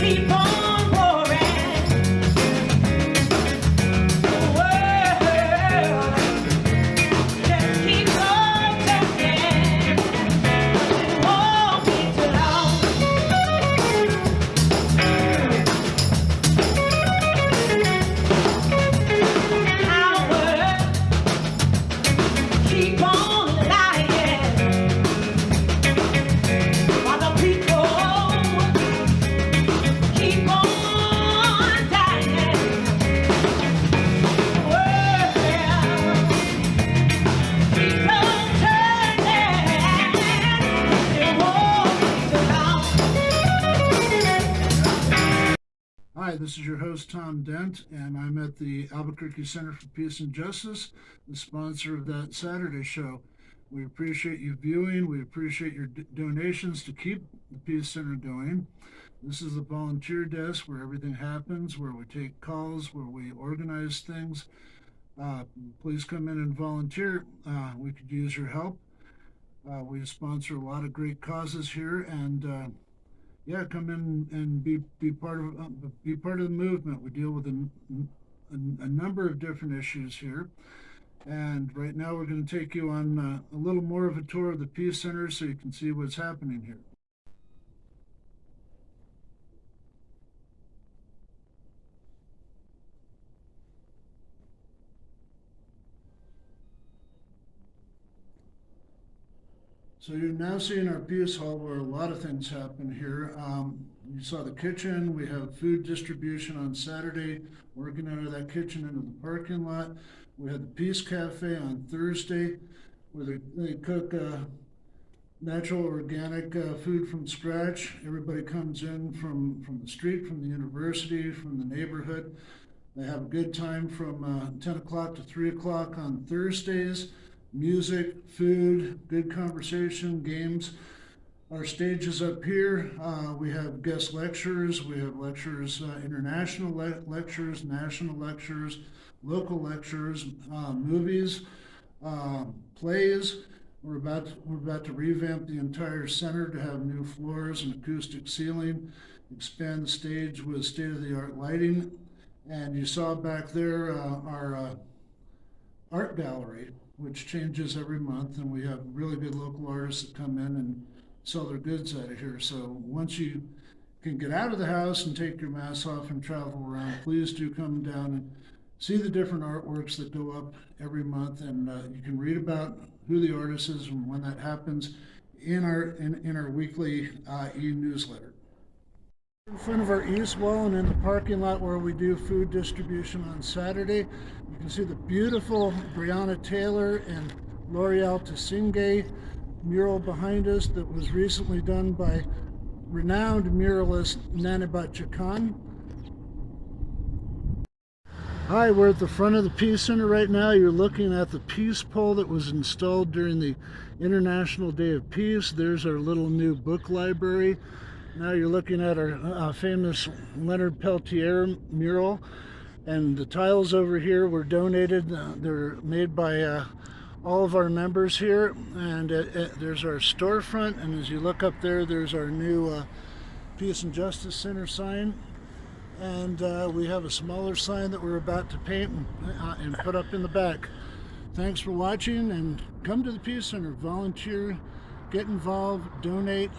keep on pouring. The world just keeps on turning. It won't be too long. Our world keep on lying while the people keep on dying. The world keeps on turning. It won't be too long. Hi, this is your host, Tom Dent, and I'm at the Albuquerque Center for Peace and Justice, the sponsor of that Saturday show. We appreciate you viewing. We appreciate your donations to keep the Peace Center going. This is the volunteer desk where everything happens, where we take calls, where we organize things. Please come in and volunteer. We could use your help. We sponsor a lot of great causes here, and yeah, come in and be part of the movement. We deal with a number of different issues here, and right now we're going to take you on a little more of a tour of the Peace Center so you can see what's happening here. So you're now seeing our Peace Hall where a lot of things happen here. You saw the kitchen. We have food distribution on Saturday, working out of that kitchen into the parking lot. We had the Peace Cafe on Thursday, where they cook natural organic food from scratch. Everybody comes in from the street, from the university, from the neighborhood. They have a good time from 10 o'clock to 3 o'clock on Thursdays. Music, food, good conversation, games. Our stage is up here. We have guest lectures. We have lectures, international lectures, national lectures, local lectures, movies, plays. We're about to revamp the entire center to have new floors and acoustic ceiling, expand the stage with state-of-the-art lighting. And you saw back there our art gallery, which changes every month, and we have really good local artists that come in and sell their goods out of here. So once you can get out of the house and take your mask off and travel around, please do come down and see the different artworks that go up every month, and you can read about who the artist is and when that happens in our weekly e-newsletter. In front of our east wall and in the parking lot where we do food distribution on Saturday, you can see the beautiful Breonna Taylor and L'Oreal Tesingay mural behind us that was recently done by renowned muralist Nanabat Chakan. Hi, we're at the front of the Peace Center right now. You're looking at the peace pole that was installed during the International Day of Peace. There's our little new book library. Now you're looking at our famous Leonard Peltier mural, and the tiles over here were donated. They're made by all of our members here, and there's our storefront, and as you look up there, there's our new Peace and Justice Center sign, and we have a smaller sign that we're about to paint and put up in the back. Thanks for watching, and come to the Peace Center, volunteer, get involved, donate.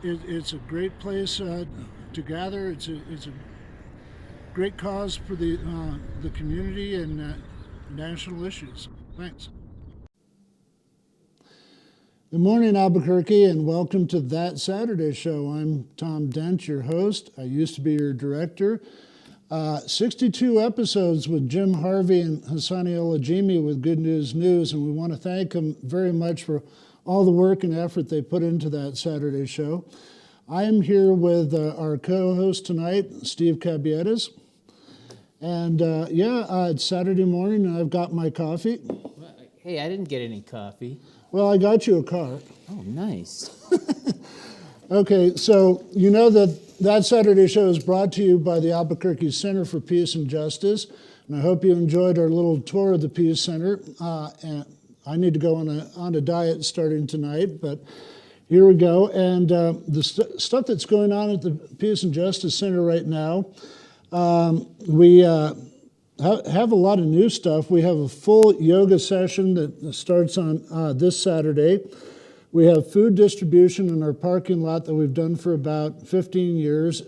It's a great place to gather. It's a great cause for the community and national issues. Thanks. Good morning, Albuquerque, and welcome to That Saturday Show. I'm Tom Dent, your host. I used to be your director. 62 episodes with Jim Harvey and Hassani Olajimi with Good News News, and we want to thank them very much for all the work and effort they put into That Saturday Show. I am here with our co-host tonight, Steve Cabiedies. And it's Saturday morning and I've got my coffee. Hey, I didn't get any coffee. Well, I got you a car. Oh, nice. Okay, so you know that Saturday Show is brought to you by the Albuquerque Center for Peace and Justice. And I hope you enjoyed our little tour of the Peace Center. And I need to go on a diet starting tonight, but Here we go. And the stuff that's going on at the Peace and Justice Center right now, we have a lot of new stuff. We have a full yoga session that starts on this Saturday. We have food distribution in our parking lot that we've done for about 15 years,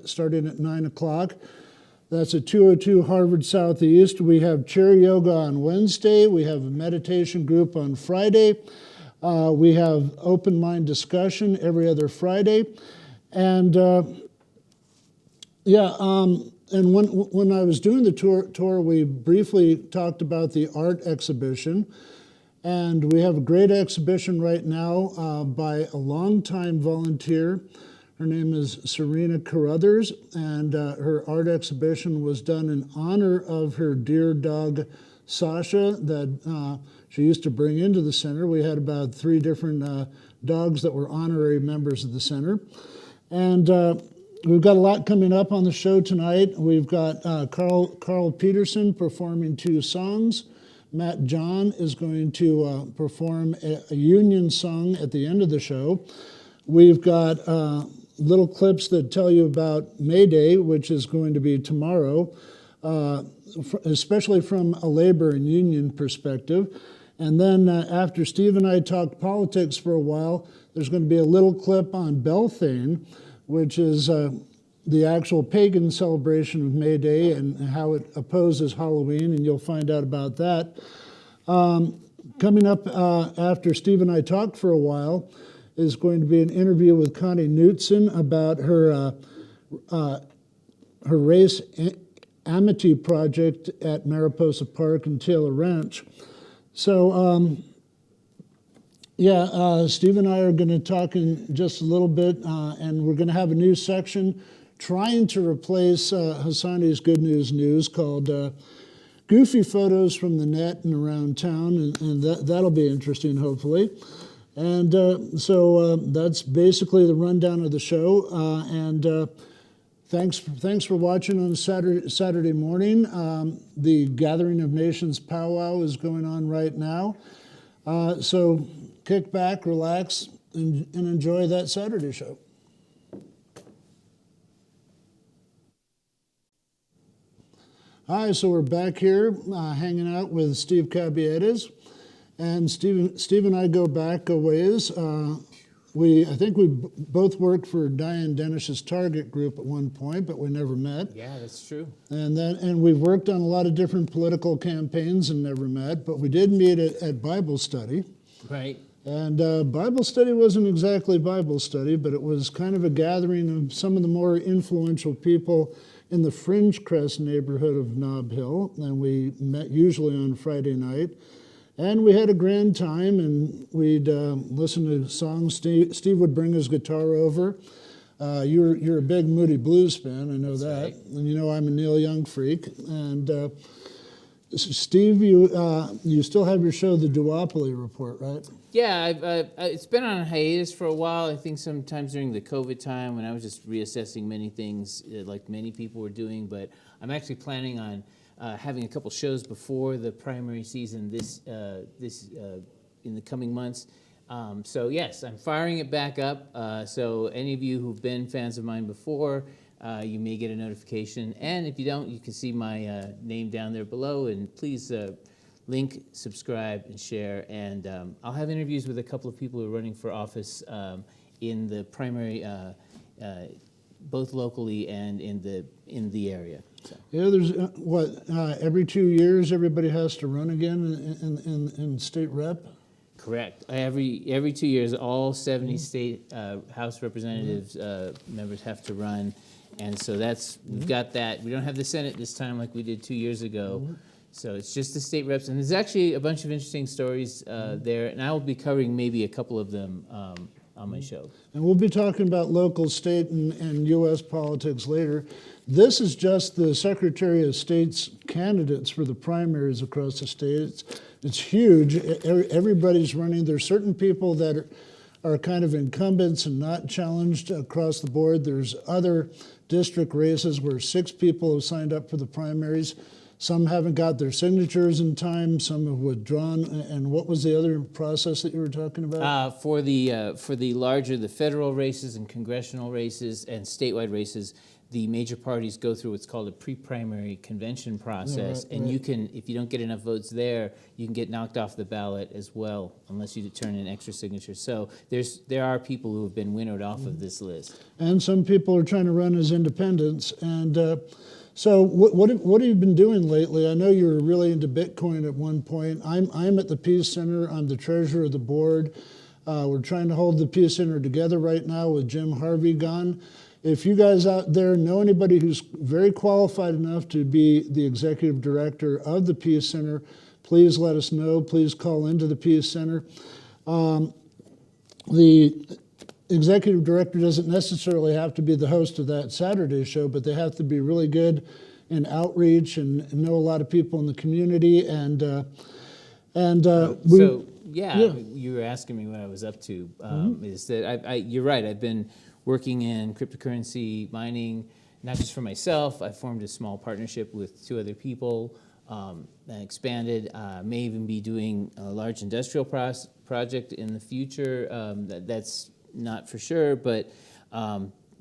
starting at 9 o'clock. That's at 202 Harvard Southeast. We have chair yoga on Wednesday. We have a meditation group on Friday. We have open mind discussion every other Friday. And and when I was doing the tour, we briefly talked about the art exhibition. And we have a great exhibition right now by a longtime volunteer. Her name is Serena Carruthers, and her art exhibition was done in honor of her dear dog, Sasha, that she used to bring into the center. We had about 3 different dogs that were honorary members of the center. And we've got a lot coming up on the show tonight. We've got Carl Peterson performing 2 songs. Matt John is going to perform a union song at the end of the show. We've got little clips that tell you about May Day, which is going to be tomorrow, especially from a labor and union perspective. And then after Steve and I talked politics for a while, there's going to be a little clip on Beltane, which is the actual pagan celebration of May Day and how it opposes Halloween, and you'll find out about that. Coming up after Steve and I talked for a while is going to be an interview with Connie Newton about her Race Amity project at Mariposa Park and Taylor Ranch. So, Steve and I are going to talk in just a little bit, and we're going to have a new section trying to replace Hassani's Good News called Goofy Photos from the Net and Around Town, and that'll be interesting, hopefully. And so that's basically the rundown of the show. Thanks for watching on Saturday morning. The Gathering of Nations powwow is going on right now. So kick back, relax, and enjoy that Saturday show. Hi, so we're back here hanging out with Steve Cabiedies. And Steve and I go back a ways. I think we both worked for Diane Denish's Target Group at one point, but we never met. Yeah, that's true. And we've worked on a lot of different political campaigns and never met, but we did meet at Bible study. Right. And Bible study wasn't exactly Bible study, but it was kind of a gathering of some of the more influential people in the Fringe Crest neighborhood of Nob Hill, and we met usually on Friday night. And we had a grand time, and we'd listen to songs. Steve would bring his guitar over. You're a big Moody Blues fan, I know that. Right. And you know I'm a Neil Young freak. And Steve, you still have your show, The Duopoly Report, right? Yeah, it's been on hiatus for a while. I think sometimes during the COVID time when I was just reassessing many things like many people were doing, but I'm actually planning on having a couple shows before the primary season this in the coming months. So yes, I'm firing it back up. So any of you who've been fans of mine before, you may get a notification. And if you don't, you can see my name down there below. And please link, subscribe, and share. And I'll have interviews with a couple of people who are running for office in the primary, both locally and in the area. So. Yeah, there's every 2 years everybody has to run again in state rep? Correct. Every 2 years, all 70 state House Representatives members have to run. And so we've got that. We don't have the Senate this time like we did 2 years ago. So it's just the state reps. And there's actually a bunch of interesting stories there. And I will be covering maybe a couple of them on my show. And we'll be talking about local, state, and U.S. politics later. This is just the Secretary of State's candidates for the primaries across the state. It's huge. Everybody's running. There's certain people that are kind of incumbents and not challenged across the board. There's other district races where 6 people have signed up for the primaries. Some haven't got their signatures in time, some have withdrawn. And what was the other process that you were talking about? For the larger, the federal races and congressional races and statewide races, the major parties go through what's called a pre-primary convention process, right, and right. you can, if you don't get enough votes there, you can get knocked off the ballot as well, unless you turn in extra signatures. So there are people who have been winnowed off of this list. And some people are trying to run as independents. And so what have you been doing lately? I know you were really into Bitcoin at one point. I'm at the Peace Center. I'm the treasurer of the board. We're trying to hold the Peace Center together right now with Jim Harvey gone. If you guys out there know anybody who's very qualified enough to be the executive director of the Peace Center, please let us know. Please call into the Peace Center. The executive director doesn't necessarily have to be the host of that Saturday show, but they have to be really good in outreach and know a lot of people in the community. You were asking me what I was up to. Is that you're right. I've been working in cryptocurrency mining, not just for myself. I formed a small partnership with 2 other people and expanded. May even be doing a large industrial project in the future. That's not for sure, but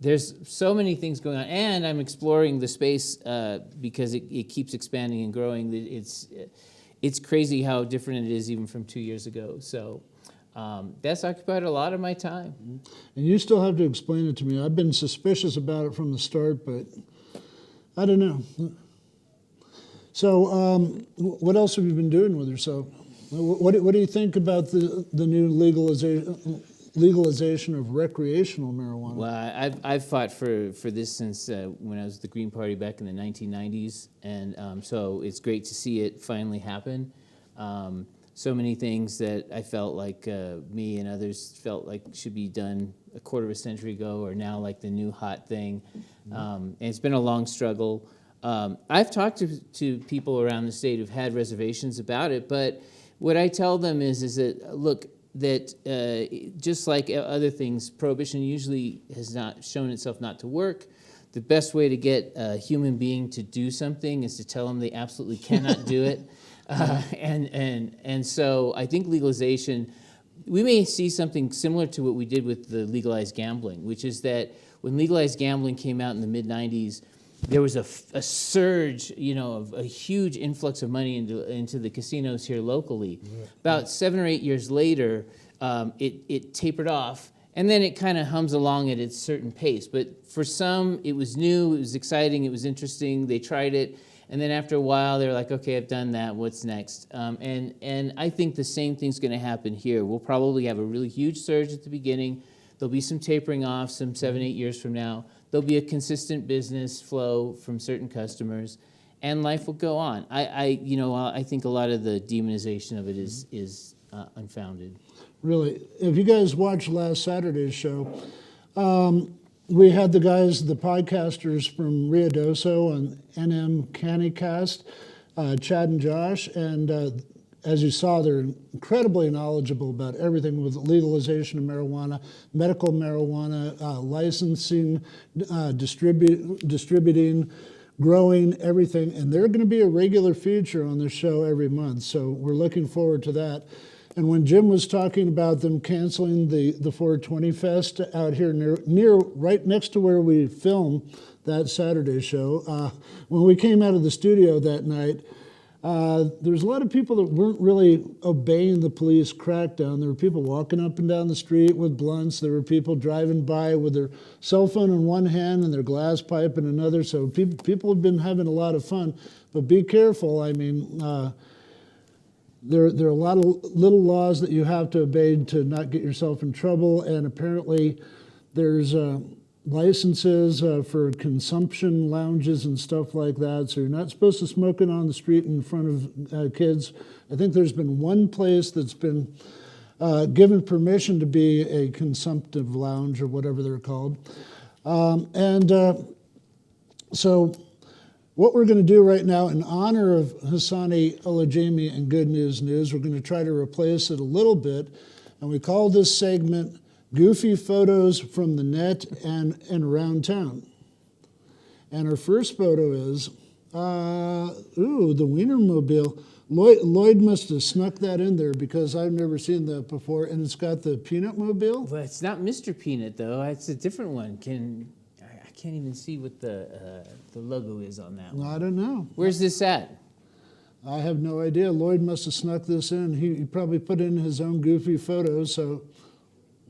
there's so many things going on. And I'm exploring the space because it keeps expanding and growing. It's crazy how different it is even from 2 years ago. So that's occupied a lot of my time. And you still have to explain it to me. I've been suspicious about it from the start, but I don't know. So what else have you been doing with yourself? What do you think about the new legalization of recreational marijuana? Well, I've fought for this since when I was with the Green Party back in the 1990s, and so it's great to see it finally happen. So many things that I felt like me and others felt like should be done a quarter of a century ago are now like the new hot thing. And it's been a long struggle. I've talked to people around the state who've had reservations about it, but what I tell them is that, look, that just like other things, prohibition usually has not shown itself not to work. The best way to get a human being to do something is to tell them they absolutely cannot do it. And so I think legalization, we may see something similar to what we did with the legalized gambling, which is that when legalized gambling came out in the mid-90s, there was a surge, of a huge influx of money into the casinos here locally. Yeah. About 7 or 8 years later, it tapered off, and then it kind of hums along at its certain pace. But for some, it was new, it was exciting, it was interesting, they tried it, and then after a while, they were like, okay, I've done that, what's next? And I think the same thing's going to happen here. We'll probably have a really huge surge at the beginning. There'll be some tapering off some 7, 8 years from now. There'll be a consistent business flow from certain customers, and life will go on. I think a lot of the demonization of it is unfounded. Really, if you guys watched last Saturday's show, we had the guys, the podcasters from Ruidoso and NM CannyCast, Chad and Josh, and as you saw, they're incredibly knowledgeable about everything with legalization of marijuana, medical marijuana, licensing, distributing, growing, everything. And they're going to be a regular feature on the show every month. So we're looking forward to that. And when Jim was talking about them canceling the 420 Fest out here near right next to where we filmed that Saturday show, when we came out of the studio that night, there's a lot of people that weren't really obeying the police crackdown. There were people walking up and down the street with blunts. There were people driving by with their cell phone in one hand and their glass pipe in another. So people have been having a lot of fun. But be careful. I mean, there are a lot of little laws that you have to obey to not get yourself in trouble. And apparently there's licenses for consumption lounges and stuff like that. So you're not supposed to smoke it on the street in front of kids. I think there's been one place that's been given permission to be a consumptive lounge or whatever they're called. So what we're going to do right now in honor of Hassani Olajimi and Good News News, we're going to try to replace it a little bit. And we call this segment Goofy Photos from the Net and Around Town. And our first photo is The Wienermobile. Lloyd must have snuck that in there because I've never seen that before. And it's got the Peanut Mobile. Well, it's not Mr. Peanut though. It's a different one. I can't even see what the logo is on that one. I don't know. Where's this at? I have no idea. Lloyd must have snuck this in. He probably put in his own goofy photos. So,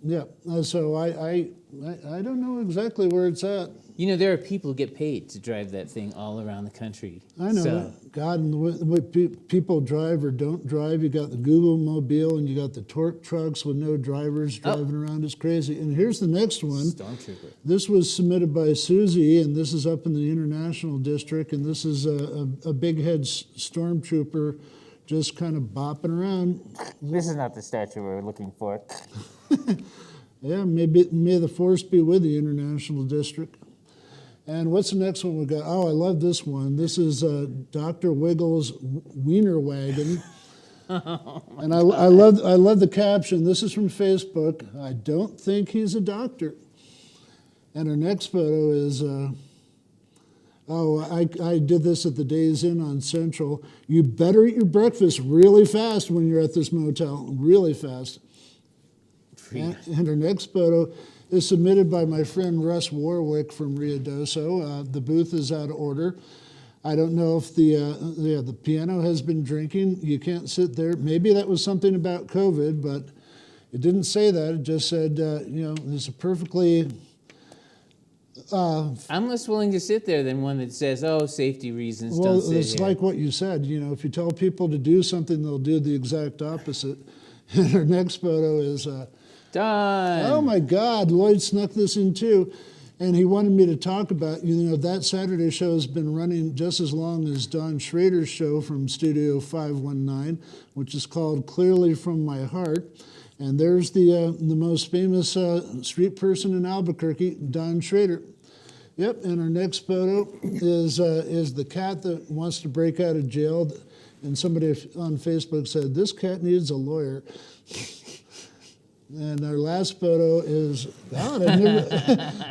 yeah. So I don't know exactly where it's at. You know, there are people who get paid to drive that thing all around the country. I know. So, God, and what people drive or don't drive. You got the Google Mobile and you got the torque trucks with no drivers driving around. It's crazy. And here's the next one. Stormtrooper. This was submitted by Susie, and this is up in the International District, and this is a big head stormtrooper just kind of bopping around. This is not the statue we're looking for. Yeah, may the force be with the International District. And what's the next one we got? Oh, I love this one. This is Dr. Wiggles' Wiener Wagon. And I love the caption. This is from Facebook. I don't think he's a doctor. And our next photo is, I did this at the Days Inn on Central. You better eat your breakfast really fast when you're at this motel, really fast. And our next photo is submitted by my friend Russ Warwick from Ruidoso. The booth is out of order. I don't know if the piano has been drinking. You can't sit there. Maybe that was something about COVID, but it didn't say that. It just said, there's a perfectly... I'm less willing to sit there than one that says, "Oh, safety reasons, don't sit it's here." like what you said. If you tell people to do something, they'll do the exact opposite. And our next photo is... Done. Oh my God, Lloyd snuck this in too. And he wanted me to talk about, that Saturday show has been running just as long as Don Schrader's show from Studio 519, which is called Clearly From My Heart. And there's the most famous street person in Albuquerque, Don Schrader. Yep, and our next photo is the cat that wants to break out of jail. And somebody on Facebook said, this cat needs a lawyer. And our last photo is, God,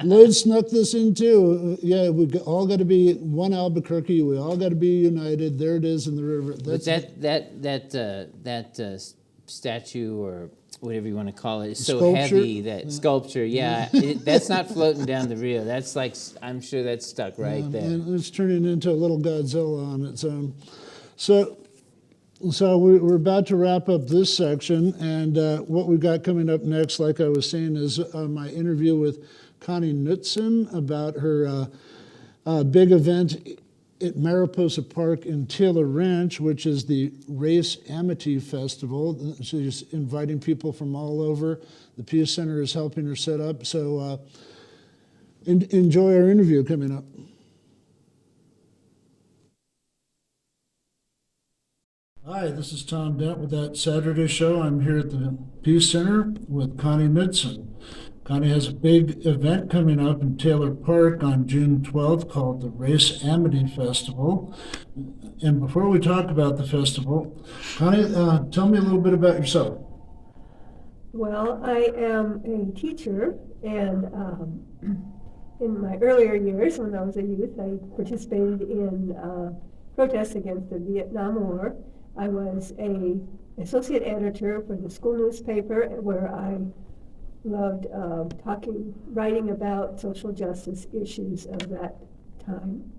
Lloyd snuck this in too. Yeah, we all got to be one Albuquerque. We all got to be united. There it is in the river. But that statue or whatever you want to call it is so Sculpture? heavy, that sculpture, that's not floating down the Rio. That's like, I'm sure that's stuck right there. And it's turning into a little Godzilla on its own. So we're about to wrap up this section, and what we've got coming up next, like I was saying, is my interview with Connie Knudson about her big event at Mariposa Park in Taylor Ranch, which is the Race Amity Festival. She's inviting people from all over. The Pew Center is helping her set up. So enjoy our interview coming up. Hi, this is Tom Dent with That Saturday Show. I'm here at the Pew Center with Connie Knudson. Connie has a big event coming up in Taylor Park on June 12th called the Race Amity Festival. And before we talk about the festival, Connie, tell me a little bit about yourself. Well, I am a teacher, and in my earlier years, when I was a youth, I participated in protests against the Vietnam War. I was an associate editor for the school newspaper, where I loved writing about social justice issues of that time.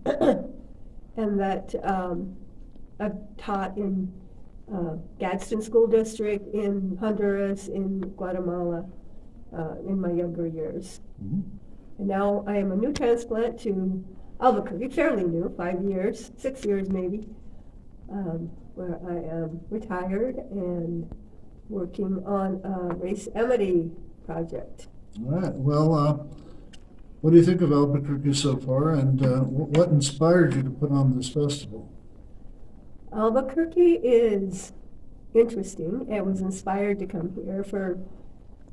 And that I've taught in Gadsden School District, in Honduras, in Guatemala, in my younger years. Mm-hmm. And now I am a new transplant to Albuquerque, fairly new, 5 years, 6 years maybe, where I am retired and working on a Race Amity project. All right. Well, what do you think of Albuquerque so far, and what inspired you to put on this festival? Albuquerque is interesting. I was inspired to come here for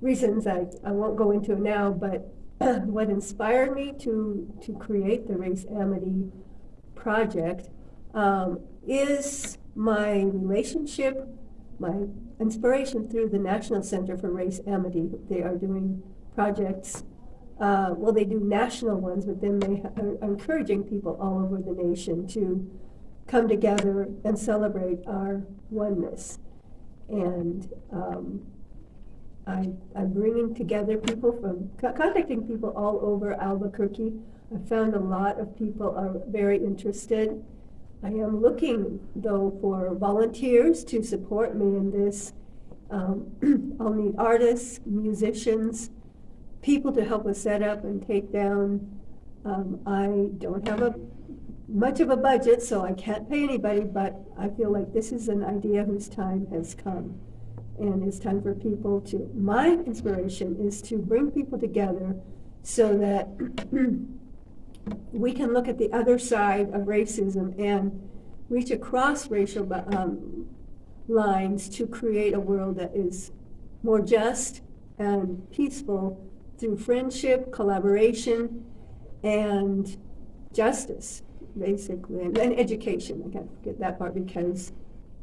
reasons I won't go into now, but what inspired me to create the Race Amity project is my relationship, my inspiration through the National Center for Race Amity. They are doing projects well, they do national ones, but then they are encouraging people all over the nation to come together and celebrate our oneness. And I'm bringing together people contacting people all over Albuquerque. I found a lot of people are very interested. I am looking, though, for volunteers to support me in this. I'll need artists, musicians, people to help us set up and take down. I don't have much of a budget, so I can't pay anybody, but I feel like this is an idea whose time has come. And it's time for people to, my inspiration is to bring people together so that we can look at the other side of racism and reach across racial lines to create a world that is more just and peaceful through friendship, collaboration, and justice, basically, and education. I can't forget that part, because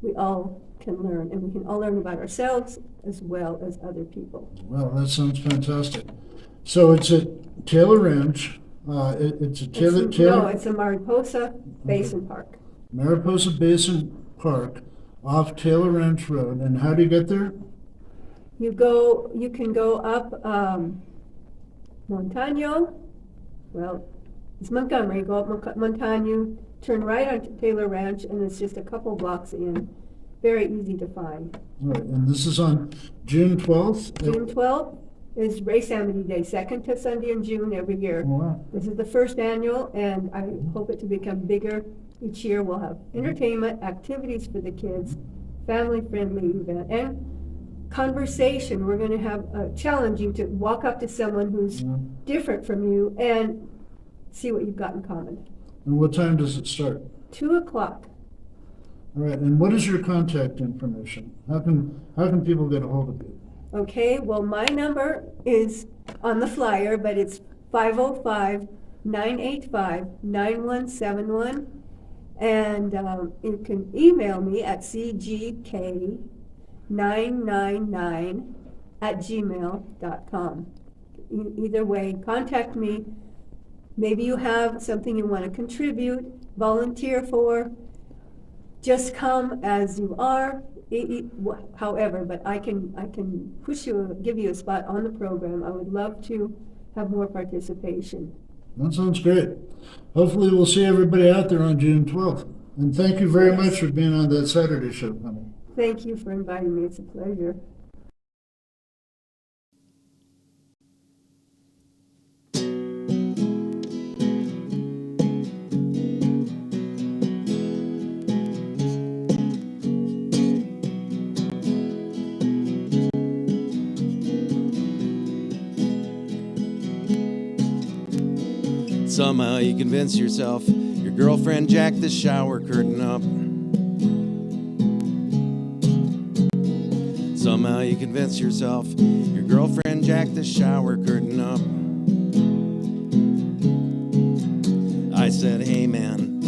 we all can learn, and we can all learn about ourselves as well as other people. Well, that sounds fantastic. So it's at Taylor Ranch. It's a Taylor. No, it's a Mariposa Basin Park. Mariposa Basin Park off Taylor Ranch Road. And how do you get there? You can go up Montano. Well, it's Montgomery. Go up Montano, turn right onto Taylor Ranch, and it's just a couple blocks in. Very easy to find. All right, and this is on June 12th? June 12th is Race Amity Day, second to Sunday in June every year. Wow. This is the first annual, and I hope it to become bigger each year. We'll have entertainment, activities for the kids, family-friendly event, and conversation. We're going to challenge you to walk up to someone who's different from you and see what you've got in common. And what time does it start? 2:00. All right, and what is your contact information? How can people get a hold of you? Okay, well, my number is on the flyer, but it's 505-985-9171. And you can email me at cgk999@gmail.com. Either way, contact me. Maybe you have something you want to contribute, volunteer for. Just come as you are, however, but I can give you a spot on the program. I would love to have more participation. That sounds great. Hopefully we'll see everybody out there on June 12th. And thank you very much for being on that Saturday show, Connie. Thank you for inviting me. It's a pleasure. Somehow you convince yourself your girlfriend jacked the shower curtain up. Somehow you convince yourself your girlfriend jacked the shower curtain up. I said, hey man,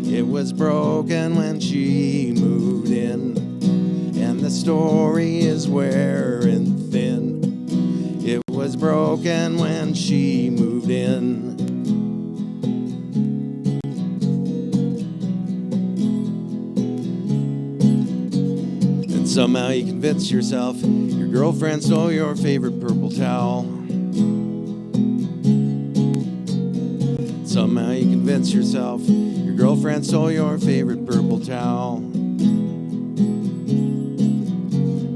it was broken when she moved in, and the story is wearing thin. It was broken when she moved in. Somehow you convince yourself your girlfriend stole your favorite purple towel. Somehow you convince yourself your girlfriend stole your favorite purple towel.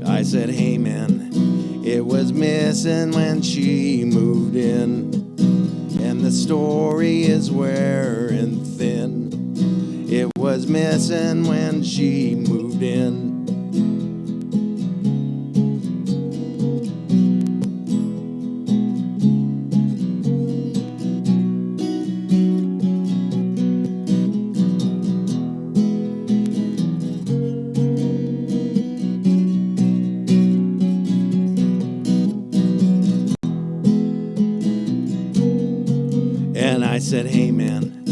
I said, hey man, it was missing when she moved in, and the story is wearing thin. It was missing when she moved in. I said, hey man,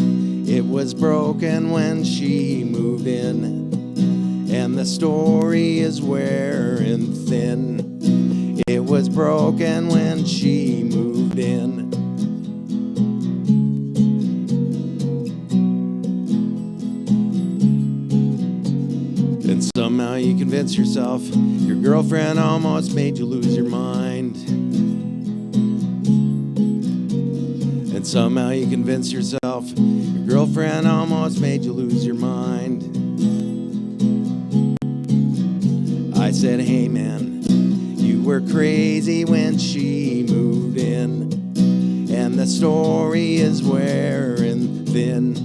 it was broken when she moved in, and the story is wearing thin. It was broken when she moved in. Somehow you convince yourself your girlfriend almost made you lose your mind. And somehow you convince yourself your girlfriend almost made you lose your mind. I said, hey man, you were crazy when she moved in. And the story is wearing thin.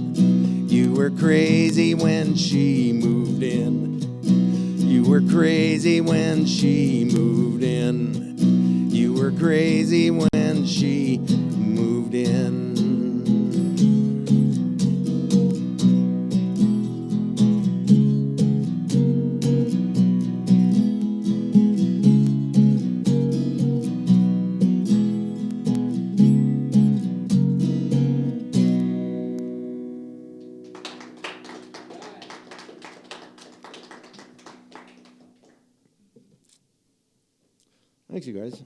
You were crazy when she moved in. You were crazy when she moved in. You were crazy when she moved in. Thanks, you guys.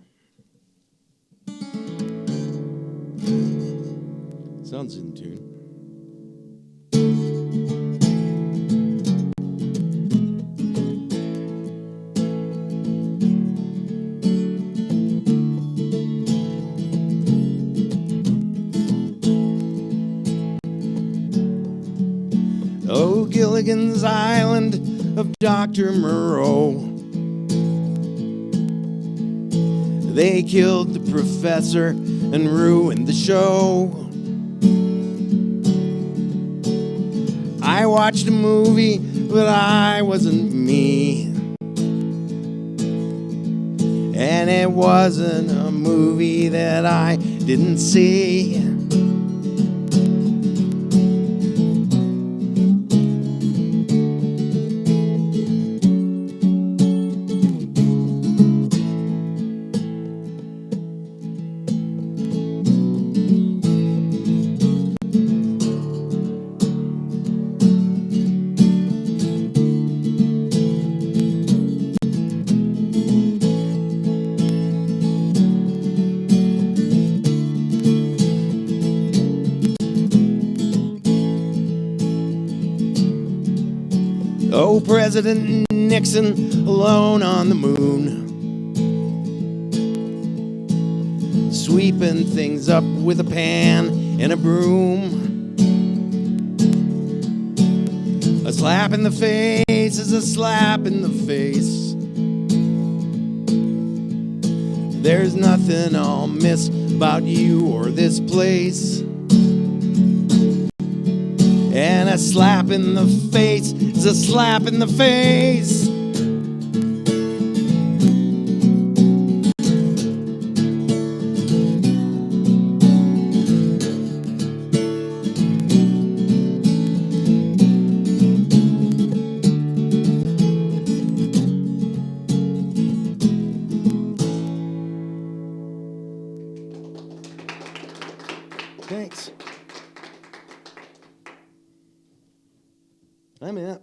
Sounds in tune. Oh, Gilligan's Island of Dr. Moreau. They killed the professor and ruined the show. I watched a movie, but I wasn't me. And it wasn't a movie that I didn't see. Oh, President Nixon alone on the moon, sweeping things up with a pan and a broom. A slap in the face is a slap in the face. There's nothing I'll miss about you or this place. And a slap in the face is a slap in the face. Thanks. Hi, Matt.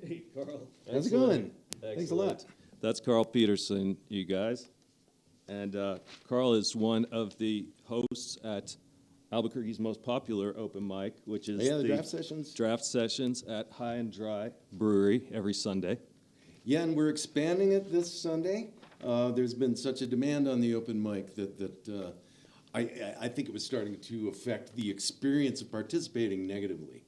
Hey, Carl. How's it going? Excellent. Thanks a lot. That's Carl Peterson, you guys. And Carl is one of the hosts at Albuquerque's most popular open mic, which is the draft sessions. Draft sessions at High and Dry Brewery every Sunday. Yeah, and we're expanding it this Sunday. There's been such a demand on the open mic that I think it was starting to affect the experience of participating negatively.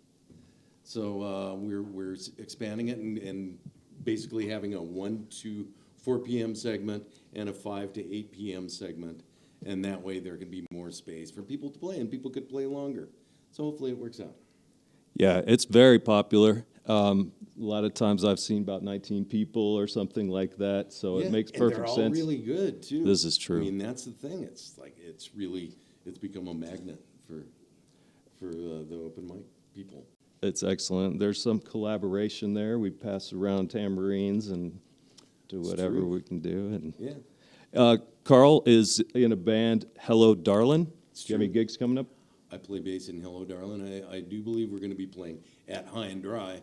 So we're expanding it and basically having a 1 to 4 p.m. segment and a 5 to 8 p.m. segment. And that way there can be more space for people to play and people could play longer. So hopefully it works out. Yeah, it's very popular. A lot of times I've seen about 19 people or something like that, so it makes perfect sense. And they're all really good, too. This is true. I mean, that's the thing. It's like, it's become a magnet for the open mic people. It's excellent. There's some collaboration there. We pass around tambourines and do whatever true. we can do. And Yeah. Carl is in a band, Hello Darlin'. Do you have any true. gigs coming up? I play bass in Hello Darlin'. I do believe we're going to be playing at High and Dry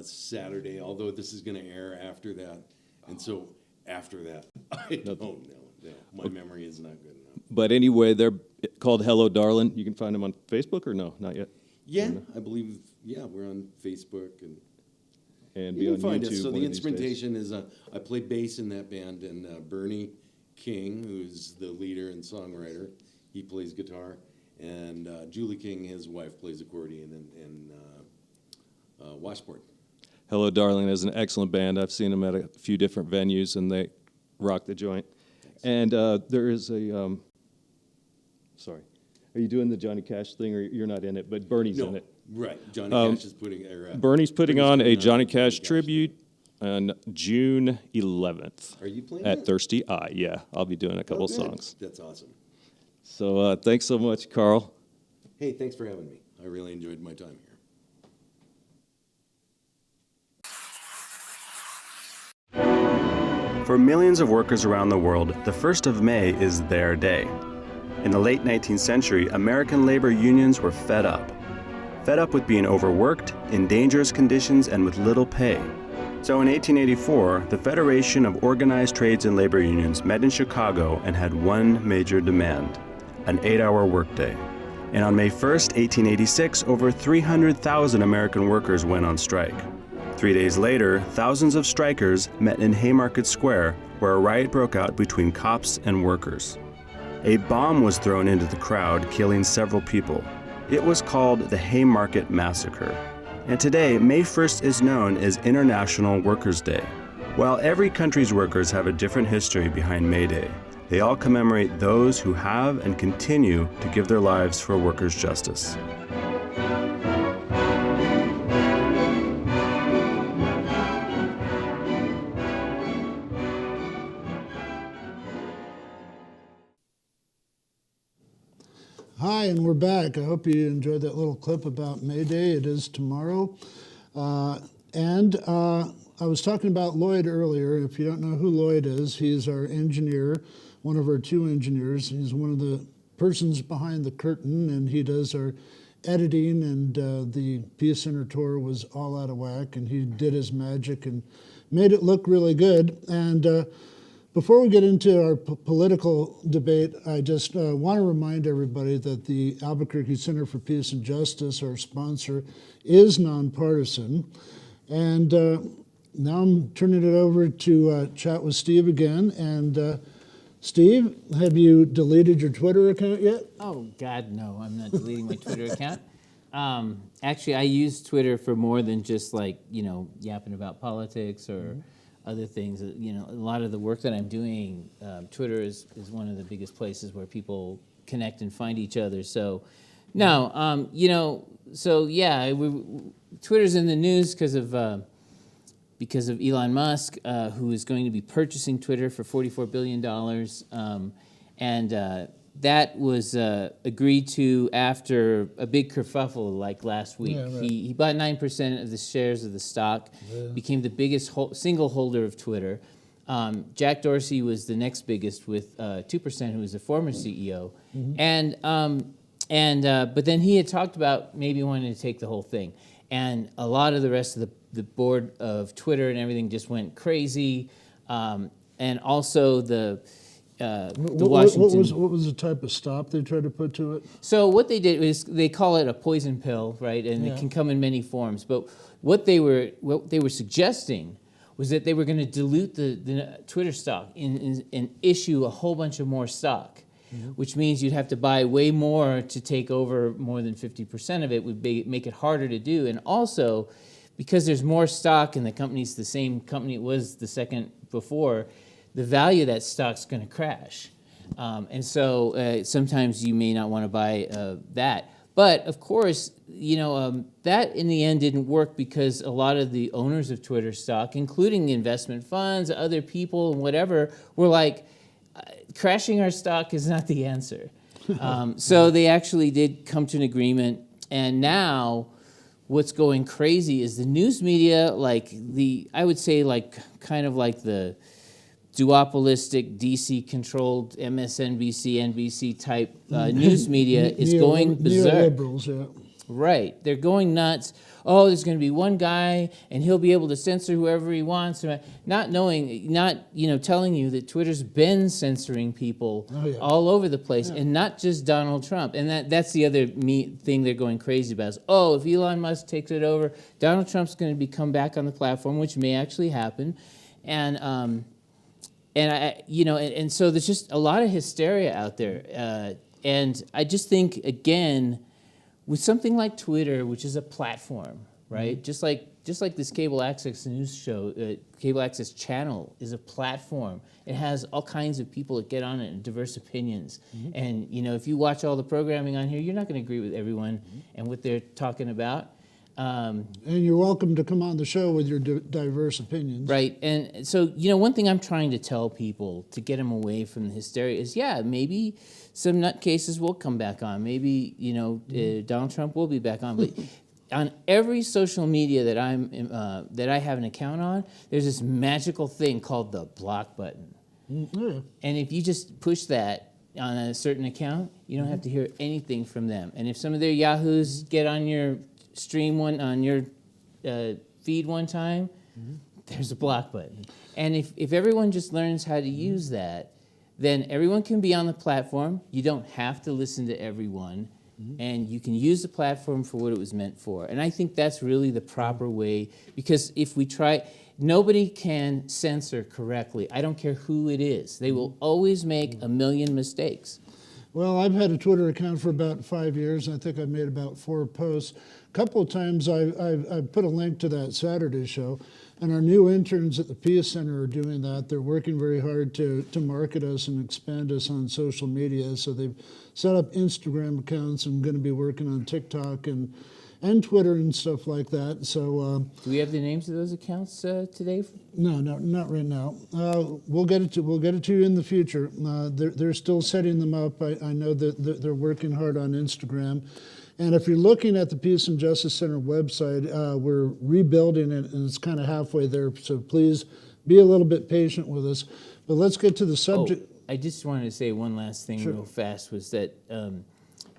Saturday, although this is going to air after that. And so after that, I don't know. No, my memory is not good enough. But anyway, they're called Hello Darlin'. You can find them on Facebook or no? Not yet? Yeah, I believe, we're on Facebook. and be You on can find YouTube. us. So one the of these days. instrumentation is I play bass in that band, and Bernie King, who's the leader and songwriter, he plays guitar, and Julie King, his wife, plays accordion and washboard. Hello, Darling is an excellent band. I've seen them at a few different venues, and they rock the joint. And there is a, sorry, are you doing the Johnny Cash thing, or you're not in it, but Bernie's in it? Right. Johnny Cash is putting. Bernie's putting on a Johnny Cash Cash tribute on June 11th. Are you playing At it? Thirsty Eye, yeah. I'll be doing a couple Oh, good. songs. That's awesome. So thanks so much, Carl. Hey, thanks for having me. I really enjoyed my time here. For millions of workers around the world, the 1st of May is their day. In the late 19th century, American labor unions were fed up. Fed up with being overworked, in dangerous conditions, and with little pay. So in 1884, the Federation of Organized Trades and Labor Unions met in Chicago and had one major demand: an 8-hour workday. And on May 1st, 1886, over 300,000 American workers went on strike. 3 days later, thousands of strikers met in Haymarket Square, where a riot broke out between cops and workers. A bomb was thrown into the crowd, killing several people. It was called the Haymarket Massacre. And today, May 1st is known as International Workers' Day. While every country's workers have a different history behind May Day, they all commemorate those who have and continue to give their lives for workers' justice. Hi, and we're back. I hope you enjoyed that little clip about May Day. It is tomorrow. And I was talking about Lloyd earlier. If you don't know who Lloyd is, he's our engineer, one of our 2 engineers. He's one of the persons behind the curtain, and he does our editing, and the Peace Center tour was all out of whack, and he did his magic and made it look really good. And before we get into our political debate, I just want to remind everybody that the Albuquerque Center for Peace and Justice, our sponsor, is nonpartisan. And now I'm turning it over to chat with Steve again. And Steve, have you deleted your Twitter account yet? Oh, God, no, I'm not deleting my Twitter account. Actually, I use Twitter for more than just yapping about politics or other things. A lot of the work that I'm doing, Twitter is one of the biggest places where people connect and find each other. So, no, Twitter's in the news because of Elon Musk, who is going to be purchasing Twitter for $44 billion. That was agreed to after a big kerfuffle like last week. Yeah, right. He bought 9% of the shares of the stock, became the biggest single holder of Twitter. Jack Dorsey was the next biggest with 2%, who was the former CEO. But then he had talked about maybe wanting to take the whole thing. And a lot of the rest of the board of Twitter and everything just went crazy. And also the Washington. What was the type of stop they tried to put to it? So what they did is they call it a poison pill, right? And it can come in many forms. But what they were suggesting was that they were going to dilute the Twitter stock and issue a whole bunch of more stock, which means you'd have to buy way more to take over more than 50% of it. Would make it harder to do. And also, because there's more stock and the company's the same company it was the second before, the value of that stock's going to crash. And so sometimes you may not want to buy that. But of course, that in the end didn't work because a lot of the owners of Twitter stock, including investment funds, other people, and whatever, were like, crashing our stock is not the answer. So they actually did come to an agreement. And now what's going crazy is the news media, I would say kind of like the duopolistic, DC-controlled MSNBC, NBC type news media is going berserk. Neoliberals, yeah. Right. They're going nuts. Oh, there's going to be one guy and he'll be able to censor whoever he wants. Not knowing, telling you that Twitter's been censoring people all over the place, and not just Donald Trump. And that's the other thing they're going crazy about is, oh, if Elon Musk takes it over, Donald Trump's going to come back on the platform, which may actually happen. And so there's just a lot of hysteria out there. And I just think, again, with something like Twitter, which is a platform, right? Just like this cable access news show, cable access channel is a platform. It has all kinds of people that get on it and diverse opinions. And if you watch all the programming on here, you're not going to agree with everyone and what they're talking about. And you're welcome to come on the show with your diverse opinions. Right. And so, one thing I'm trying to tell people to get them away from the hysteria is, maybe some nutcases will come back on. Maybe, Donald Trump will be back on. But on every social media that I have an account on, there's this magical thing called the block button. And if you just push that on a certain account, you don't have to hear anything from them. And if some of their yahoos get on your stream on your feed one time, there's a block button. And if everyone just learns how to use that, then everyone can be on the platform. You don't have to listen to everyone, and you can use the platform for what it was meant for. And I think that's really the proper way, because if we try, nobody can censor correctly. I don't care who it is. They will always make a million mistakes. Well, I've had a Twitter account for about 5 years, and I think I've made about 4 posts. A couple of times I've put a link to that Saturday show, and our new interns at the Peace Center are doing that. They're working very hard to market us and expand us on social media. So they've set up Instagram accounts and going to be working on TikTok and Twitter and stuff like that. So do we have the names of those accounts today? No, not right now. We'll get it to you in the future. They're still setting them up. I know that they're working hard on Instagram. And if you're looking at the Peace and Justice Center website, we're rebuilding it, and it's kind of halfway there. So please be a little bit patient with us. But let's get to the subject. Oh, I just wanted to say one last thing Sure. real fast, was that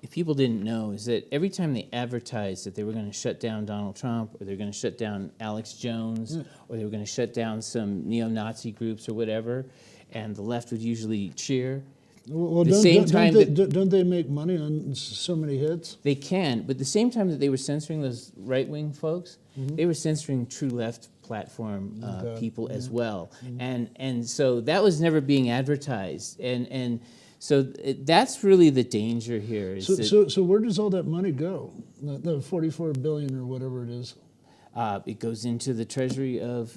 if people didn't know, is that every time they advertised that they were going to shut down Donald Trump, or they're going to shut down Alex Jones, or they were going to shut down some neo-Nazi groups or whatever, and the left would usually cheer. Well, don't they make money on so many hits? They can, but the same time that they were censoring those right-wing folks, they were censoring true left platform people as well. And so that was never being advertised. And so that's really the danger here. So where does all that money go? The $44 billion or whatever it is? It goes into the treasury of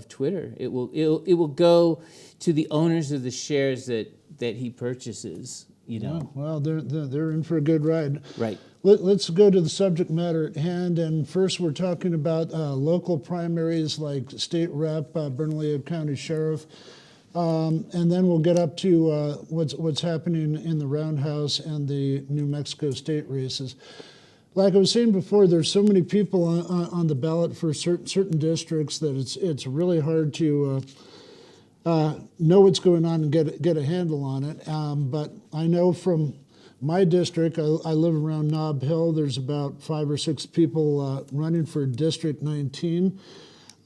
Twitter. It will go to the owners of the shares that he purchases. Well, they're in for a good ride. Right. Let's go to the subject matter at hand. And first, we're talking about local primaries like state rep, Bernalillo County Sheriff, and then we'll get up to what's happening in the Roundhouse and the New Mexico state races. Like I was saying before, there's so many people on the ballot for certain districts that it's really hard to know what's going on and get a handle on it. But I know from my district, I live around Nob Hill. There's about 5 or 6 people running for District 19.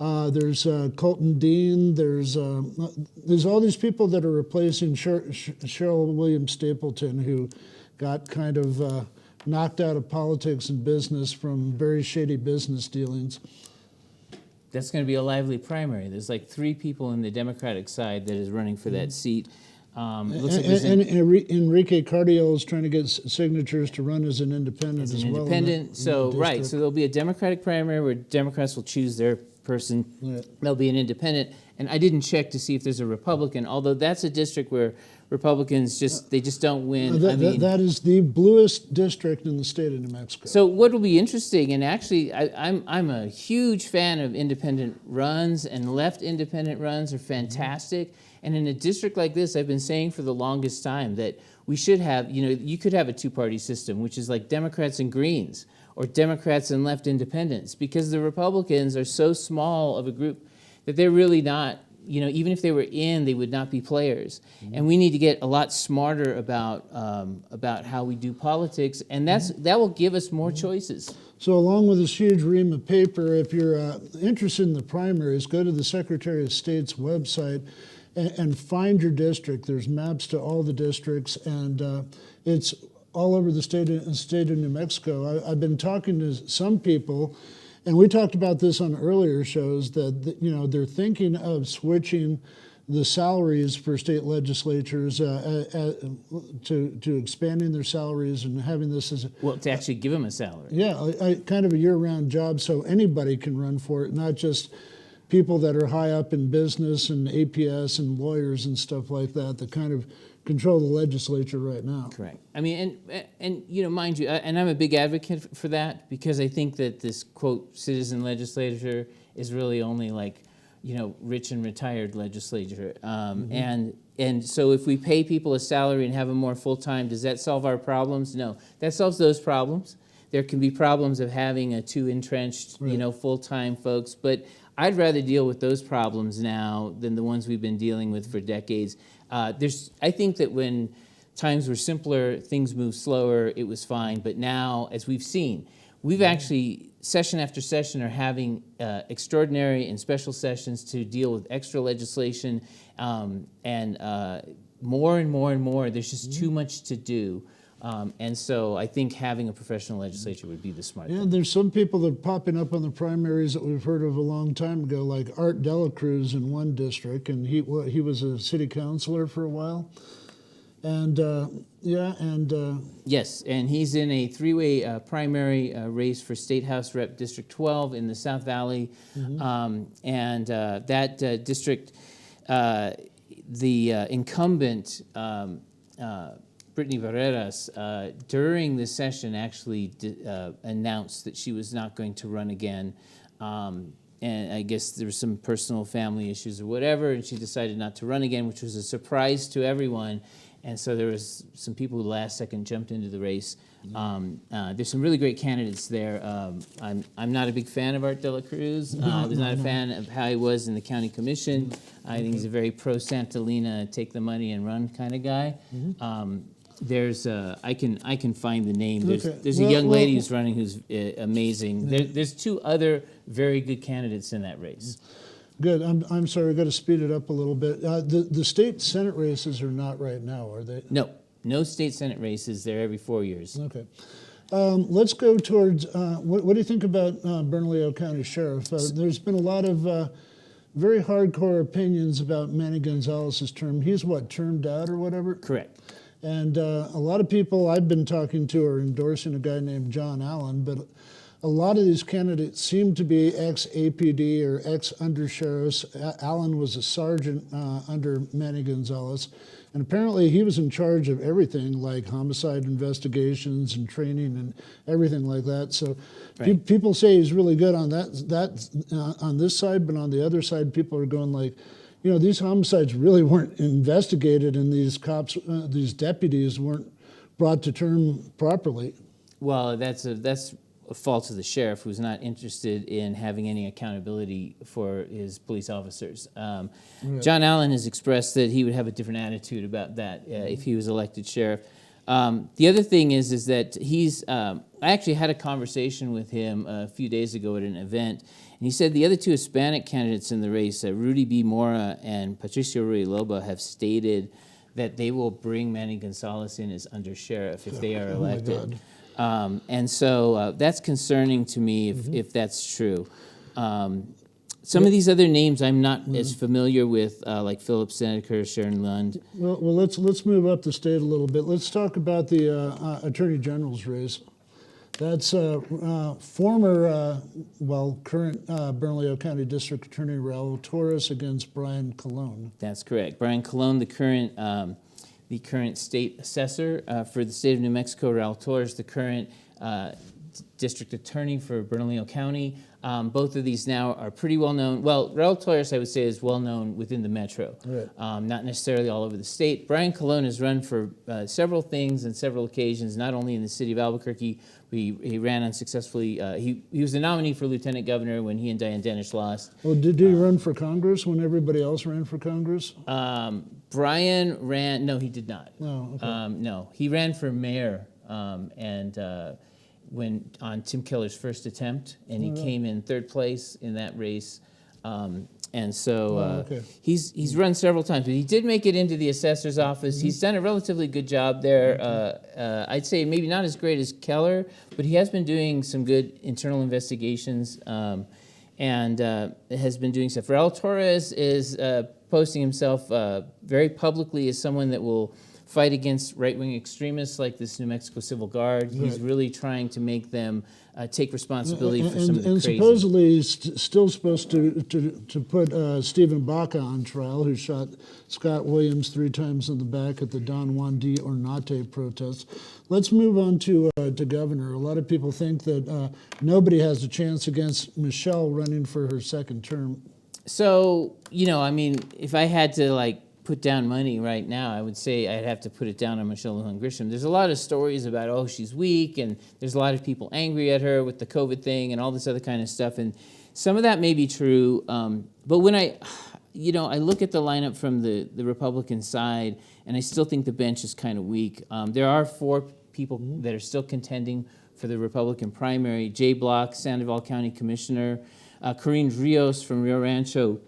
There's Colton Dean. There's all these people that are replacing Cheryl Williams Stapleton, who got kind of knocked out of politics and business from very shady business dealings. That's going to be a lively primary. There's like 3 people in the Democratic side that is running for that seat. Looks like Enrique Cardiel is trying to get signatures to run as an independent as well. So there'll be a Democratic primary where Democrats will choose their person. Yeah. There'll be an independent. And I didn't check to see if there's a Republican, although that's a district where Republicans just don't win. That is the bluest district in the state of New Mexico. So what will be interesting, and actually I'm a huge fan of independent runs, and left independent runs are fantastic. And in a district like this, I've been saying for the longest time that we should have, you could have a 2-party system, which is like Democrats and Greens, or Democrats and left independents, because the Republicans are so small of a group that they're really not even if they were in, they would not be players. And we need to get a lot smarter about how we do politics, and that will give us more choices. So along with this huge ream of paper, if you're interested in the primaries, go to the Secretary of State's website and find your district. There's maps to all the districts, and it's all over the state of New Mexico. I've been talking to some people, and we talked about this on earlier shows, that they're thinking of switching the salaries for state legislatures to expanding their salaries and having this as To actually give them a salary. kind of a year-round job, so anybody can run for it, not just people that are high up in business and APS and lawyers and stuff like that kind of control the legislature right now. Correct. I mean, and mind you, and I'm a big advocate for that, because I think that this quote citizen legislature is really only like, rich and retired legislature. And so if we pay people a salary and have them more full-time, does that solve our problems? No, that solves those problems. There can be problems of having a too entrenched, full-time folks, but I'd rather deal with those problems now than the ones we've been dealing with for decades. I think that when times were simpler, things moved slower, it was fine, but now, as we've seen, we've actually, session after session, are having extraordinary and special sessions to deal with extra legislation, and more and more and more. There's just too much to do. And so I think having a professional legislature would be the smart thing. There's some people that are popping up on the primaries that we've heard of a long time ago, like Art Delacruz in one district, and he was a city councilor for a while. And yes, and he's in a three-way primary race for State House Rep District 12 in the South Valley, and that district, the incumbent Brittany Barreras, during the session actually announced that she was not going to run again. And I guess there were some personal family issues or whatever, and she decided not to run again, which was a surprise to everyone. And so there was some people who last second jumped into the race. There's some really great candidates there. I'm not a big fan of Art Delacruz. I was not a fan of how he was in the county commission. I think he's a very pro Santalina, take the money and run kind of guy. There's I can find the name. There's a young lady who's running who's amazing. There's two other very good candidates in that race. Good. I'm sorry, I've got to speed it up a little bit. The state Senate races are not right now, are they? No state Senate races. They're every 4 years. Okay. Let's go towards, what do you think about Bernalillo County Sheriff? There's been a lot of very hardcore opinions about Manny Gonzalez's term. He's termed out or whatever? Correct. And a lot of people I've been talking to are endorsing a guy named John Allen, but a lot of these candidates seem to be ex-APD or ex-undersheriffs. Allen was a sergeant under Manny Gonzalez, and apparently he was in charge of everything, like homicide investigations and training and everything like that. So people say he's really good on that on this side, but on the other side, people are going like, these homicides really weren't investigated, and these cops, these deputies weren't brought to term properly. Well, that's a fault of the sheriff, who's not interested in having any accountability for his police officers. John Allen has expressed that he would have a different attitude about that if he was elected sheriff. The other thing is that he's, I actually had a conversation with him a few days ago at an event, and he said the other two Hispanic candidates in the race, Rudy B. Mora and Patricio Ruiloba, have stated that they will bring Manny Gonzalez in as undersheriff if they are elected. And so that's concerning to me if that's true. Some of these other names I'm not as familiar with, like Philip Seneca, Sharon Lund. Well, let's move up the state a little bit. Let's talk about the Attorney General's race. That's former, current Bernalillo County District Attorney Raul Torres against Brian Colon. That's correct. Brian Colon, the current state assessor for the state of New Mexico. Raul Torres, the current district attorney for Bernalillo County. Both of these now are pretty well known. Well, Raul Torres, I would say, is well known within the metro, Right. not necessarily all over the state. Brian Colon has run for several things and several occasions, not only in the city of Albuquerque. He ran unsuccessfully. He was the nominee for lieutenant governor when he and Diane Dennis lost. Well, did he run for Congress when everybody else ran for Congress? Brian ran. No, he did not. No, okay. No, he ran for mayor, when on Tim Keller's first attempt, and he came in third place in that race. And so okay. he's run several times, but he did make it into the assessor's office. He's done a relatively good job there. I'd say maybe not as great as Keller, but he has been doing some good internal investigations, and has been doing stuff. Raul Torres is posting himself very publicly as someone that will fight against right-wing extremists like this New Mexico Civil Guard. He's really trying to make them take responsibility for some of the and crazy. supposedly he's still supposed to put Stephen Baca on trial, who shot Scott Williams 3 times in the back at the Don Juan D. Ornate protests. Let's move on to governor. A lot of people think that nobody has a chance against Michelle running for her second term. So, I mean, if I had to put down money right now, I would say I'd have to put it down on Michelle Lujan Grisham. There's a lot of stories about, oh, she's weak, and there's a lot of people angry at her with the COVID thing and all this other kind of stuff, and some of that may be true, but when I look at the lineup from the Republican side, and I still think the bench is kind of weak. There are 4 people that are still contending for the Republican primary: Jay Block, Sandoval County Commissioner, Corinne Rios from Rio Rancho,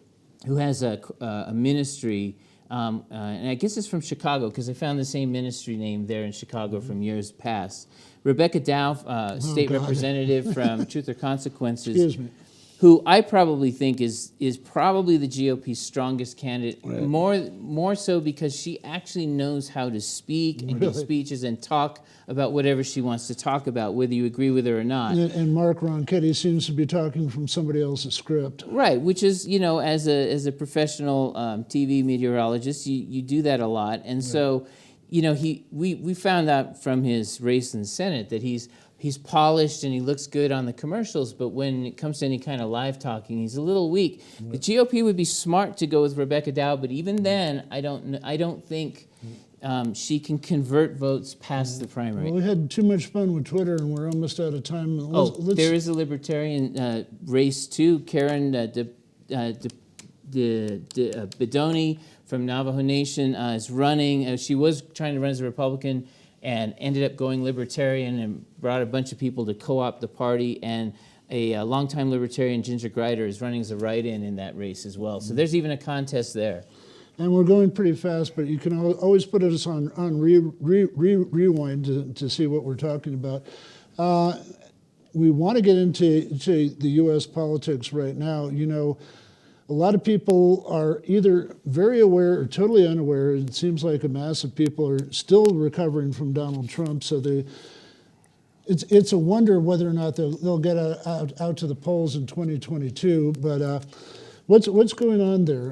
who has a ministry, and I guess it's from Chicago, because I found the same ministry name there in Chicago from years past. Rebecca Dow, state representative from Truth or Consequences, Excuse me. who I probably think is probably the GOP's strongest candidate, more so because she actually knows how to speak and give speeches and talk about whatever she wants to talk about, whether you agree with her or not. And Mark Ronchetti seems to be talking from somebody else's script. Right, which is, as a professional TV meteorologist, you do that a lot. And so, we found out from his race in the Senate that he's polished and he looks good on the commercials, but when it comes to any kind of live talking, he's a little weak. The GOP would be smart to go with Rebecca Dow, but even then, I don't think she can convert votes past the primary. Well, we had too much fun with Twitter, and we're almost out of time. There is a libertarian race too. Karen Bedoni from Navajo Nation is running. She was trying to run as a Republican and ended up going libertarian and brought a bunch of people to co-opt the party. And a longtime libertarian, Ginger Grider, is running as a write-in that race as well. So there's even a contest there. And we're going pretty fast, but you can always put us on rewind to see what we're talking about. We want to get into the U.S. politics right now. A lot of people are either very aware or totally unaware. It seems like a mass of people are still recovering from Donald Trump, so it's a wonder whether or not they'll get out to the polls in 2022. But what's going on there?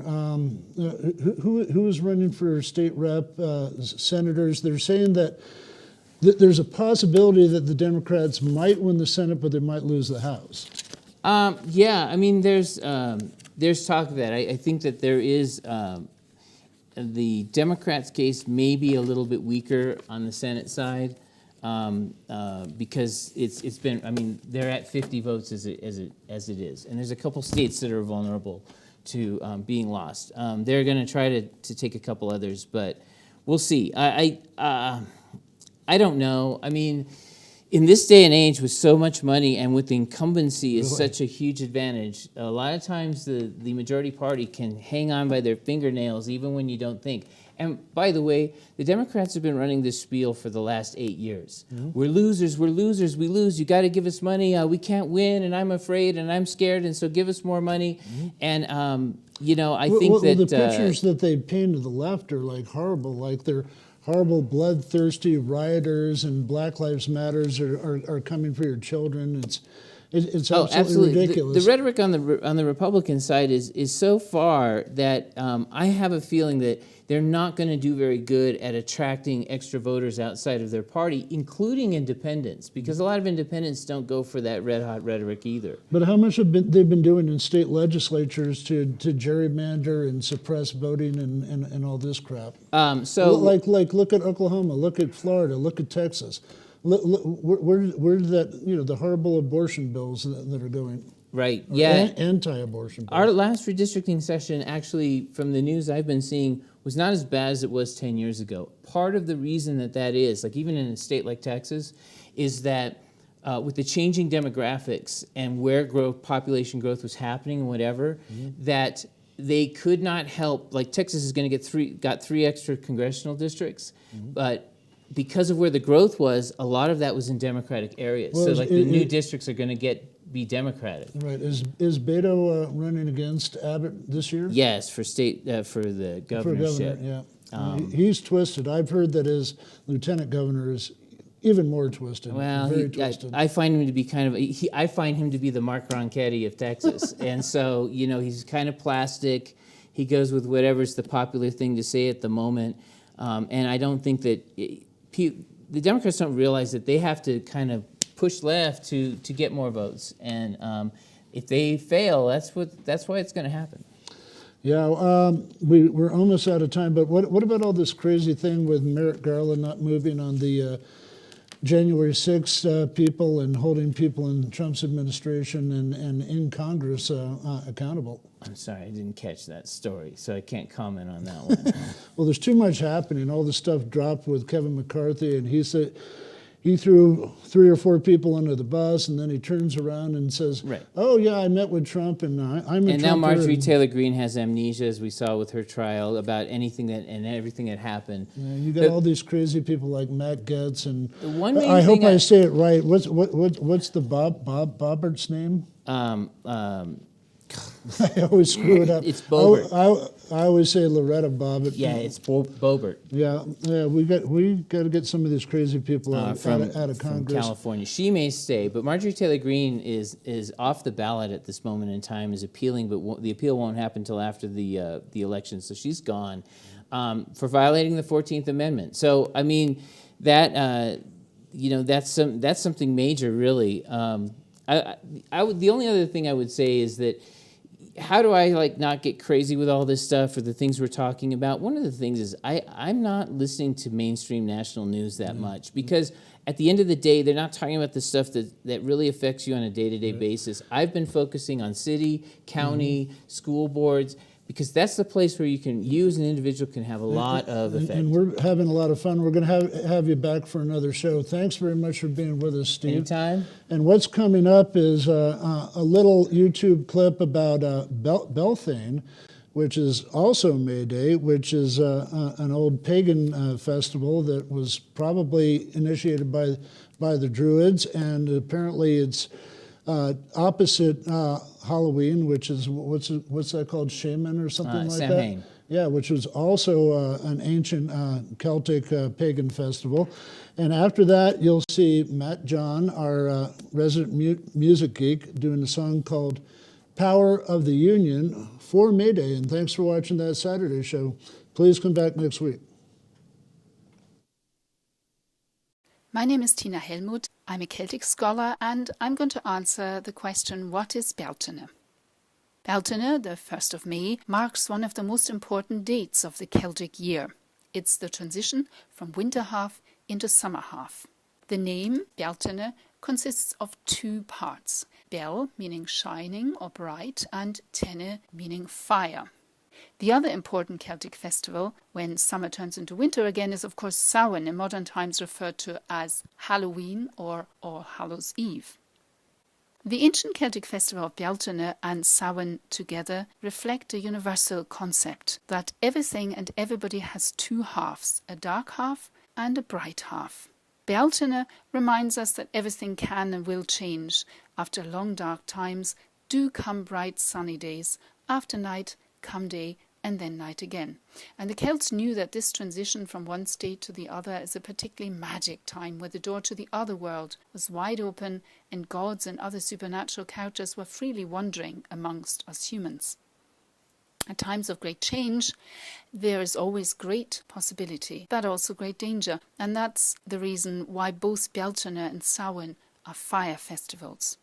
Who is running for state rep, senators? They're saying that there's a possibility that the Democrats might win the Senate, but they might lose the House. Yeah, I mean, there's talk of that. I think that there is the Democrats' case may be a little bit weaker on the Senate side because it's been. I mean, they're at 50 votes as it is, and there's a couple states that are vulnerable to being lost. They're going to try to take a couple others, but we'll see. I don't know. I mean, in this day and age, with so much money and with incumbency is such a huge advantage, a lot of times the majority party can hang on by their fingernails even when you don't think. And by the way, the Democrats have been running this spiel for the last 8 years. We're losers, we lose, you got to give us money, we can't win, and I'm afraid, and I'm scared, and so give us more money. And, I think that... the pictures that they paint to the left are horrible, they're horrible, bloodthirsty rioters, and Black Lives Matters are coming for your children. It's Oh, absolutely absolutely. The ridiculous. rhetoric on the Republican side is so far that I have a feeling that they're not going to do very good at attracting extra voters outside of their party, including independents, because a lot of independents don't go for that red-hot rhetoric either. But how much have they've been doing in state legislatures to gerrymander and suppress voting and all this crap? So, like look at Oklahoma, look at Florida, look at Texas. Where's that, the horrible abortion bills that are going? right, Or yeah. anti-abortion bills. Our last redistricting session, actually, from the news I've been seeing, was not as bad as it was 10 years ago. Part of the reason that is, like even in a state like Texas, is that with the changing demographics and where population growth was happening and whatever, that they could not help, like Texas is going to got three extra congressional districts, but because of where the growth was, a lot of that was in Democratic areas. Well, so like the new districts are going to be Democratic. Right. Is Beto running against Abbott this year? Yes, for for the governorship. For governor, yeah. He's twisted. I've heard that his lieutenant governor is even more twisted. Well, very twisted. I find him to be kind of, I find him to be the Mark Ronchetti of Texas. And so, he's kind of plastic. He goes with whatever's the popular thing to say at the moment. And I don't think that, the Democrats don't realize that they have to kind of push left to get more votes. And if they fail, that's why it's going to happen. Yeah, we're almost out of time, but what about all this crazy thing with Merrick Garland not moving on the January 6th people and holding people in Trump's administration and in Congress accountable? I'm sorry, I didn't catch that story, so I can't comment on that one. Well, there's too much happening. All the stuff dropped with Kevin McCarthy, and he said he threw 3 or 4 people under the bus, and then he turns around and says, Right. "Oh yeah, I met with Trump, and I'm a And now Trumper," Marjorie and- Taylor Greene has amnesia, as we saw with her trial, about anything and everything that happened. Yeah, you got The- all these crazy people like Matt Getz, and The one main I hope thing I say it right. What's the Bobbert's name? I always screw it up. It's Boebert. I always say Loretta Bobbitt. Yeah, it's Boebert Yeah, we got to get some of these crazy people out of from Congress. California. She may stay, but Marjorie Taylor Greene is off the ballot at this moment in time, is appealing, but the appeal won't happen until after the election, so she's gone for violating the 14th Amendment. So, I mean, that, that's something major, really. The only other thing I would say is that, how do I not get crazy with all this stuff or the things we're talking about? One of the things is I'm not listening to mainstream national news that much, because at the end of the day, they're not talking about the stuff that really affects you on a day-to-day basis. I've been focusing on city, county, school boards, because that's the place where you as an individual can have a lot of effect. And we're having a lot of fun. We're going to have you back for another show. Thanks very much for being with us, Steve. Anytime. And what's coming up is a little YouTube clip about Beltane, which is also May Day, which is an old pagan festival that was probably initiated by the Druids, and apparently it's opposite Halloween, which is what's that called, Shaman or something like Samhain. that? Yeah, which was also an ancient Celtic pagan festival. And after that, you'll see Matt John, our resident music geek, doing a song called Power of the Union for May Day. And thanks for watching that Saturday show. Please come back next week. My name is Tina Helmuth. I'm a Celtic scholar, and I'm going to answer the question, what is Beltane? Beltane, the 1st of May, marks one of the most important dates of the Celtic year. It's the transition from winter half into summer half. The name Beltane consists of 2 parts. Bel, meaning shining or bright, and tene, meaning fire. The other important Celtic festival, when summer turns into winter again, is of course Samhain, in modern times referred to as Halloween or All Hallows' Eve. The ancient Celtic festival of Beltane and Samhain together reflect a universal concept that everything and everybody has 2 halves, a dark half and a bright half. Beltane reminds us that everything can and will change. After long dark times do come bright sunny days. After night come day, and then night again. And the Celts knew that this transition from one state to the other is a particularly magic time where the door to the other world was wide open and gods and other supernatural characters were freely wandering amongst us humans. At times of great change, there is always great possibility, but also great danger. And that's the reason why both Beltane and Samhain are fire festivals.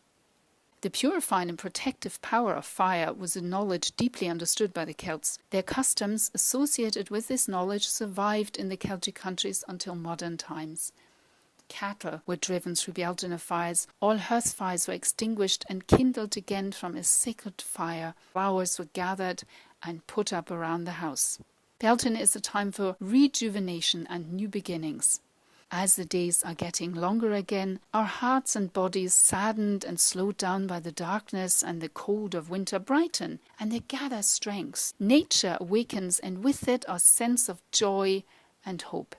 The purifying and protective power of fire was a knowledge deeply understood by the Celts. Their customs associated with this knowledge survived in the Celtic countries until modern times. Cattle were driven through Beltane fires, all hearth fires were extinguished and kindled again from a sacred fire. Flowers were gathered and put up around the house. Beltane is a time for rejuvenation and new beginnings. As the days are getting longer again, our hearts and bodies, saddened and slowed down by the darkness and the cold of winter, brighten and they gather strength. Nature awakens, and with it our sense of joy and hope.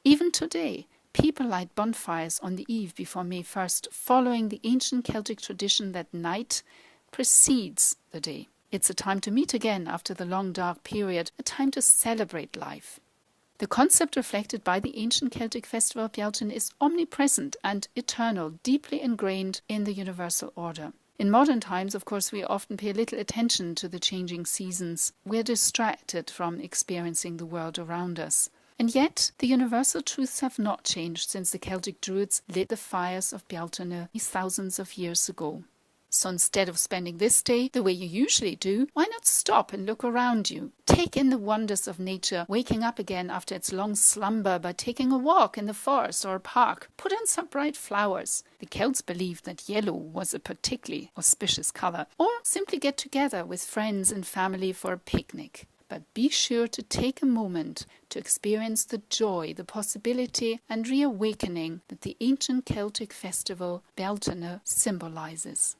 Even today, people light bonfires on the eve before May 1st, following the ancient Celtic tradition that night precedes the day. It's a time to meet again after the long dark period, a time to celebrate life. The concept reflected by the ancient Celtic festival of Beltane is omnipresent and eternal, deeply ingrained in the universal order. In modern times, of course, we often pay little attention to the changing seasons. We're distracted from experiencing the world around us. And yet, the universal truths have not changed since the Celtic Druids lit the fires of Beltane thousands of years ago. So instead of spending this day the way you usually do, why not stop and look around you? Take in the wonders of nature, waking up again after its long slumber by taking a walk in the forest or a park. Put on some bright flowers. The Celts believed that yellow was a particularly auspicious colour. Or simply get together with friends and family for a picnic. But be sure to take a moment to experience the joy, the possibility and reawakening that the ancient Celtic festival Beltane symbolises.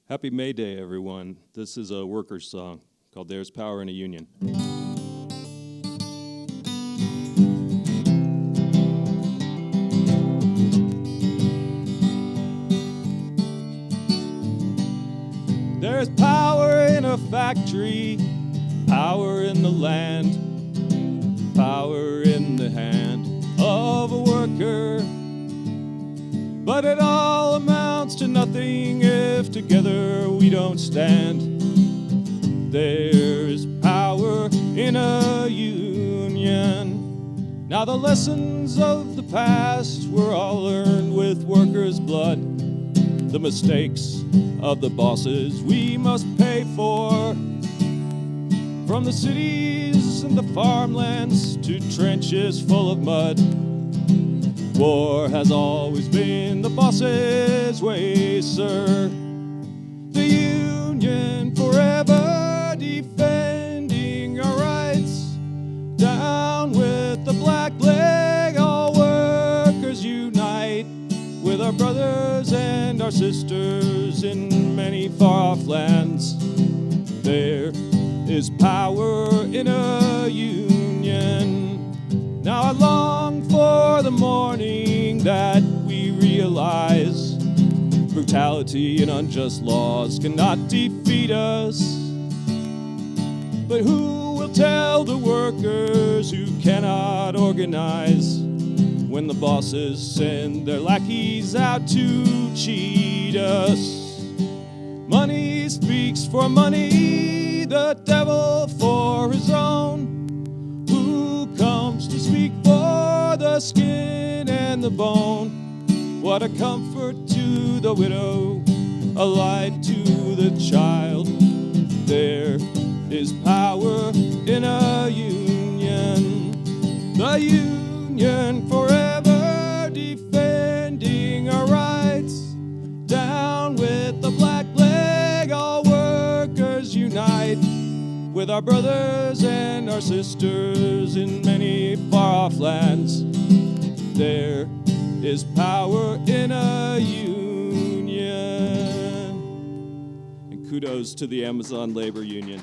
Happy May Day, everyone. This is a workers' song called There's Power in a Union. There's power in a factory, power in the land, power in the hand of a worker. But it all amounts to nothing if together we don't stand. There's power in a union. Now the lessons of the past were all learned with workers' blood. The mistakes of the bosses we must pay for. From the cities and the farmlands to trenches full of mud. War has always been the boss's way, sir. The union forever defending our rights. Down with the black flag, all workers unite. With our brothers and our sisters in many far-off lands. There is power in a union. Now I long for the morning that we realize brutality and unjust laws cannot defeat us. But who will tell the workers who cannot organize when the bosses send their lackeys out to cheat us? Money speaks for money, the devil for his own. Who comes to speak for the skin and the bone? What a comfort to the widow, a light to the child. There is power in a union. The union forever defending our rights. Down with the black flag, all workers unite. With our brothers and our sisters in many far-off lands. There is power in a union. And kudos to the Amazon Labor Union.